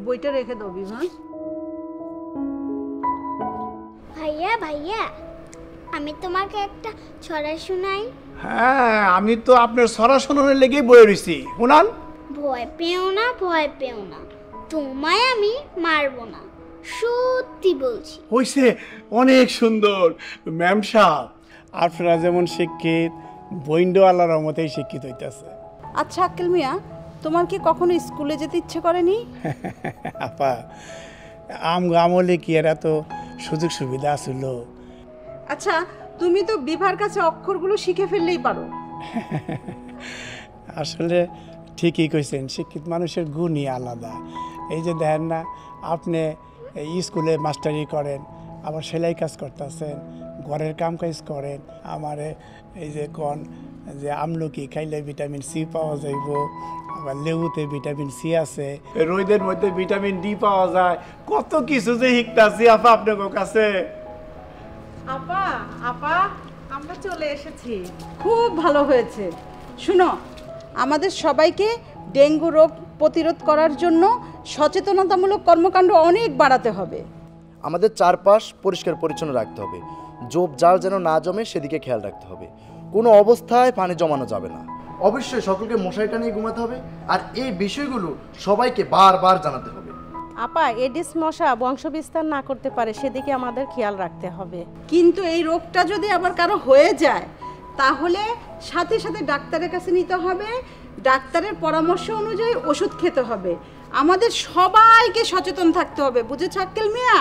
বইটা রেখে দাও বিভাস। ভাইয়া ভাইয়া, আমি তোমাকে একটা ছড়া শোনাই। হ্যাঁ, আমি তো আপনার ছড়া শোনানোর লেগেই বয়ে রইছি, শুনান। ভয় পেও না, ভয় পেও না, তোমায় আমি মারবো না, সত্যি বলছি। হইছে, অনেক সুন্দর। ম্যাম সাহেব, আপনারা যেমন শিক্ষিত, বইন্ড আল্লাহর রহমতেই শিক্ষিত হইতেছে। আচ্ছা আক্কেল মিয়া, তোমার কি কখনো স্কুলে যেতে ইচ্ছে করেনি? আপা, আমলে কি এরা তো সুযোগ সুবিধা ছিল। আচ্ছা, তুমি তো বিভার কাছে অক্ষরগুলো শিখে ফেললেই পারো। আসলে ঠিকই কইছেন, শিক্ষিত মানুষের গুণই আলাদা। এই যে দেখেন না, আপনি স্কুলে মাস্টারি করেন, আবার সেলাই কাজ করতেছেন, ঘরের কাম কাজ করেন। আমারে এই যে কন যে আমলকি খাইলে ভিটামিন সি পাওয়া যাইব, আবার লেবুতে ভিটামিন সি আছে, রোদের মধ্যে ভিটামিন ডি পাওয়া যায়, কত কিছু যে শিখতাছি আপা আপনার কাছে। আপা আপা, আমরা চলে এসেছি, খুব ভালো হয়েছে। শুনো, আমাদের সবাইকে ডেঙ্গু রোগ প্রতিরোধ করার জন্য সচেতনতামূলক কর্মকাণ্ড অনেক বাড়াতে হবে। আমাদের চারপাশ পরিষ্কার পরিচ্ছন্ন রাখতে হবে, ঝোপঝাড় যেন না জমে সেদিকে খেয়াল রাখতে হবে, কোনো অবস্থায় পানি জমানো যাবে না। অবশ্যই সকলকে মশারিটা নিয়ে ঘুমাতে হবে, আর এই বিষয়গুলো সবাইকে বারবার জানাতে হবে। আপা, এডিস মশা বংশবিস্তার না করতে পারে, সেদিকে আমাদের খেয়াল রাখতে হবে। কিন্তু এই রোগটা যদি আবার কারো হয়ে যায়, তাহলে সাথে সাথে ডাক্তারের কাছে নিতে হবে, ডাক্তারের পরামর্শ অনুযায়ী ওষুধ খেতে হবে। আমাদের সবাইকে সচেতন থাকতে হবে, বুঝেছ আক্কেল মিয়া?